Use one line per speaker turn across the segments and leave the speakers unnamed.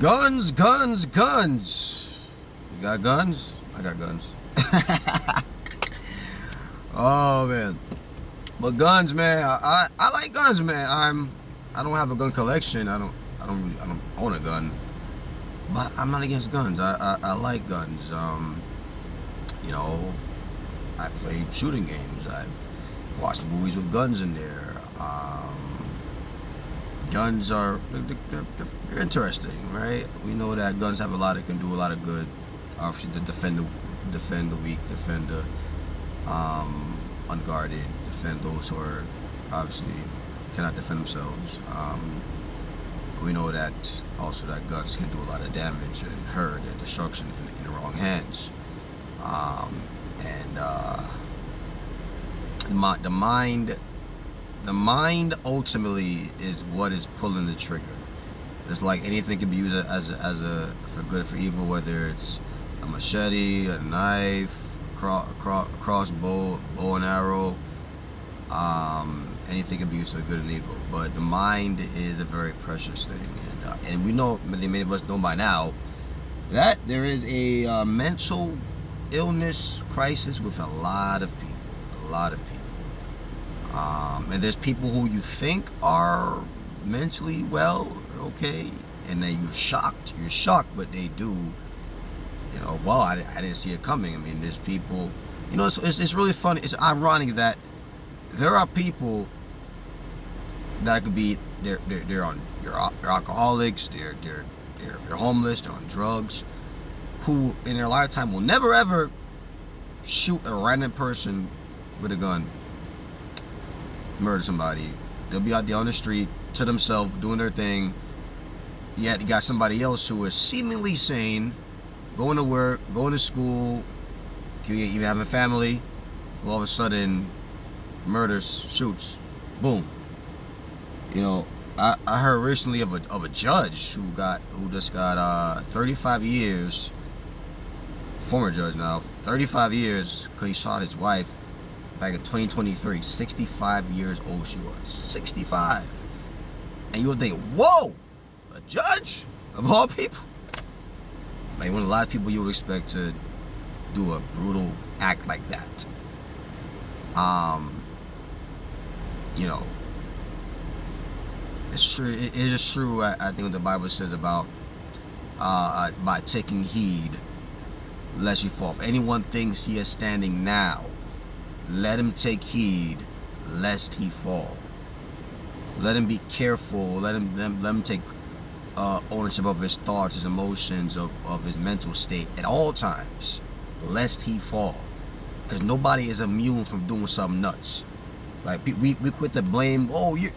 Guns, guns, guns. You got guns? I got guns. Oh man, but guns, man. I like guns, man. I don't have a gun collection. I don't own a gun, but I'm not against guns. I like guns. You know, I play shooting games. I've watched movies with guns in there. Guns are they're interesting, right? We know that guns have can do a lot of good. Obviously, to defend the weak, defend the unguarded, defend those who are obviously cannot defend themselves. We know that also that guns can do a lot of damage and hurt and destruction in the wrong hands. The mind ultimately is what is pulling the trigger. Just like anything can be used as a for good or for evil, whether it's a machete, a knife, crossbow, bow and arrow. Anything can be used for good and evil. But the mind is a very precious thing, and we know, many of us know by now, that there is a mental illness crisis with a lot of people. And there's people who you think are mentally well, okay, and then you're shocked, but they do, well, I didn't see it coming. I mean, there's people, it's really funny, it's ironic that there are people that could be, they're alcoholics, they're homeless, they're on drugs, who in their lifetime will never ever shoot a random person with a gun, murder somebody. They'll be out there on the street to themselves doing their thing, yet you got somebody else who is seemingly sane, going to work, going to school, even having a family, all of a sudden murders, shoots, boom. I heard recently of a judge who just got 35 years, former judge now, 35 years because he shot his wife back in 2023. 65 years old she was. 65. And you would think, whoa, a judge of all people? Like, one of the last people you would expect to do a brutal act like that. It's true. It is true. I think what the Bible says about by taking heed, lest you fall. If anyone thinks he is standing now, let him take heed, lest he fall. Let him be careful. Let him take ownership of his thoughts, his emotions, of his mental state at all times, lest he fall. Because nobody is immune from doing something nuts. Like, we quit to blame,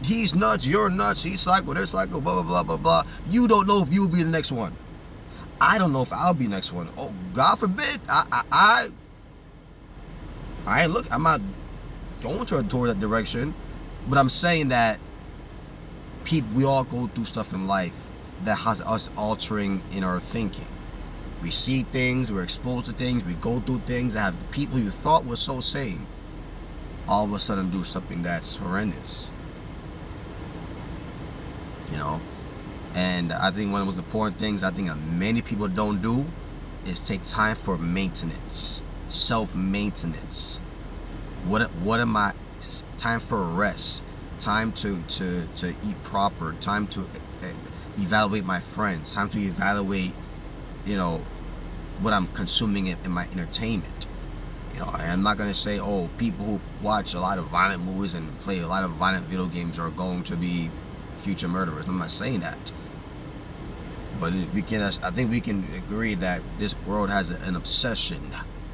he's nuts, you're nuts, he's psycho, they're psycho, blah, blah, blah, blah, blah. You don't know if you'll be the next one. I don't know if I'll be the next one. Oh, God forbid. I ain't look. I'm not going toward that direction. But I'm saying that we all go through stuff in life that has us altering in our thinking. We see things, we're exposed to things, we go through things that have the people you thought were so sane all of a sudden do something that's horrendous. And I think one of the most important things I think that many people don't do is take time for maintenance, self-maintenance. What am I? Time for rest, time to eat proper, time to evaluate my friends, time to evaluate, what I'm consuming in my entertainment. I'm not gonna say, people who watch a lot of violent movies and play a lot of violent video games are going to be future murderers. I'm not saying that. But I think we can agree that this world has an obsession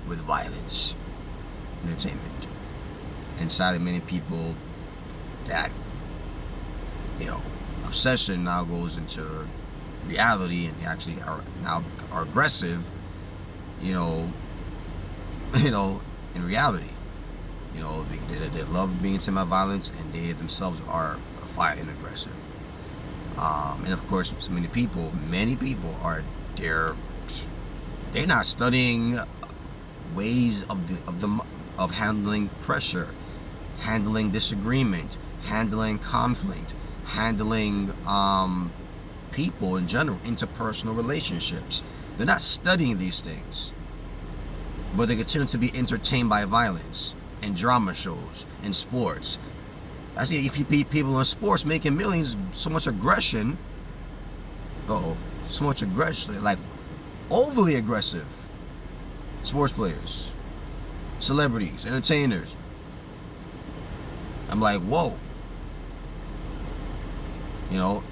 with violence, entertainment. And sadly, many people, that, obsession now goes into reality, and they actually are aggressive, in reality. They love being semi-violence, and they themselves are violent and aggressive. And of course, many people are they're not studying ways of handling pressure, handling disagreement, handling conflict, handling people in general, interpersonal relationships. They're not studying these things, but they continue to be entertained by violence and drama shows and sports. I see people in sports making millions, so much aggression. So much aggression, like overly aggressive. Sports players, celebrities, entertainers. I'm like, whoa. You know,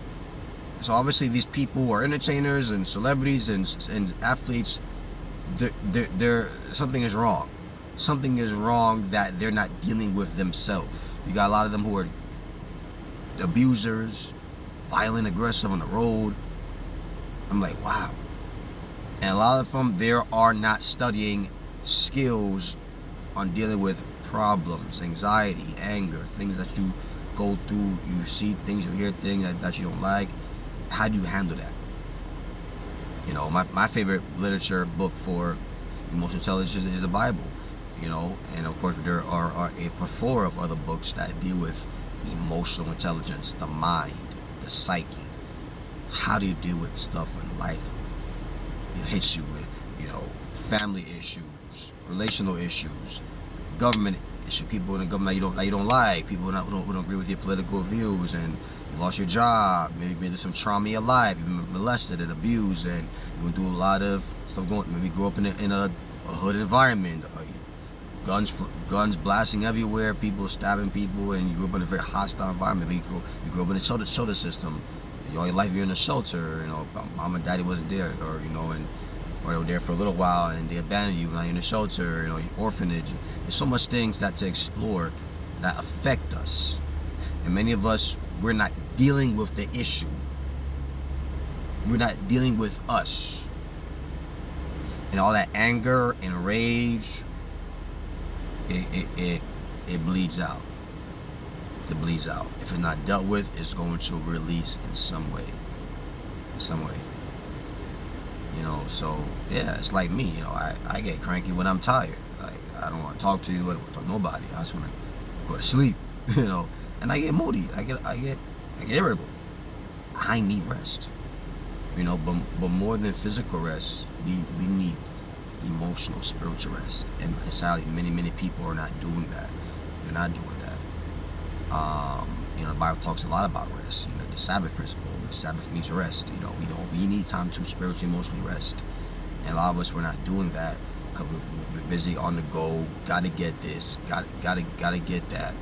so obviously these people who are entertainers and celebrities and athletes, they're something is wrong. Something is wrong that they're not dealing with themselves. You got a lot of them who are abusers, violent, aggressive on the road. I'm like, wow. And a lot of them, they are not studying skills on dealing with problems, anxiety, anger, things that you go through. You see things, you hear things that you don't like. How do you handle that? You know, my favorite literature book for emotional intelligence is the Bible. You know, and of course there are a plethora of other books that deal with emotional intelligence, the mind, the psyche. How do you deal with stuff in life? It hits you with, you know, family issues, relational issues, government issues, people in the government that you don't like, people who don't agree with your political views, and you lost your job, maybe there's some trauma in your life, you've been molested and abused, and you went through a lot of stuff maybe grew up in a hood environment, guns blasting everywhere, people stabbing people, and you grew up in a very hostile environment. Maybe you grew up in a shelter system. All your life you're in a shelter, you know, mom and daddy wasn't there, or you know, or they were there for a little while and they abandoned you. Now you're in a shelter, you know, your orphanage. There's so much things to explore that affect us, and many of us, we're not dealing with the issue. We're not dealing with us, and all that anger and rage. It bleeds out. It bleeds out. If it's not dealt with, it's going to release in some way. You know, so yeah, it's like me, you know, I get cranky when I'm tired. Like, I don't want to talk to you, I don't want to talk to nobody. I just want to go to sleep, you know. And I get moody, I get irritable. I need rest. You know, but more than physical rest, we need emotional, spiritual rest. And sadly, many people are not doing that. They're not doing that. You know, the Bible talks a lot about rest. You know, the Sabbath principle. Sabbath means rest. You know, we need time to spiritually, emotionally rest. And a lot of us, we're not doing that because we're busy on the go. Gotta get this. Gotta get that.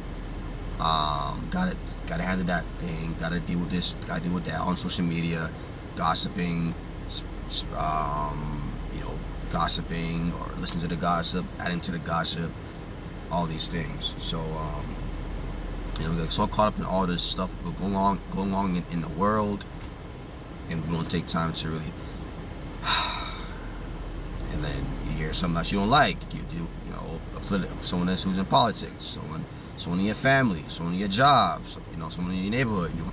Gotta handle that thing. Gotta deal with this. Gotta deal with that on social media, gossiping. You know, gossiping or listening to the gossip, adding to the gossip, all these things. So, you know, we get so caught up in all this stuff going on in the world, and we don't take time to really. And then you hear something that you don't like. You know, someone else who's in politics, someone in your family, someone in your job, you know, someone in your neighborhood. You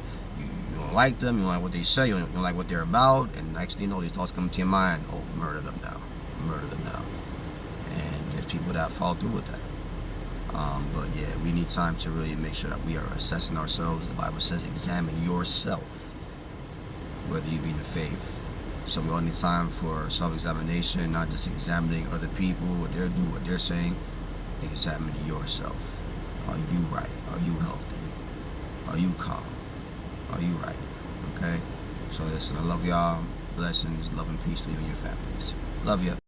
don't like them. You don't like what they say. You don't like what they're about. And next thing you know, these thoughts come to your mind. Oh, murder them now. And there's people that follow through with that. But yeah, we need time to really make sure that we are assessing ourselves. The Bible says, examine yourself, whether you be in the faith. So we all need time for self-examination, not just examining other people, what they're doing, what they're saying. Examine yourself. Are you right? Are you healthy? Are you calm? Are you right? Okay? So listen, I love y'all. Blessings, love and peace to you and your families. Love you.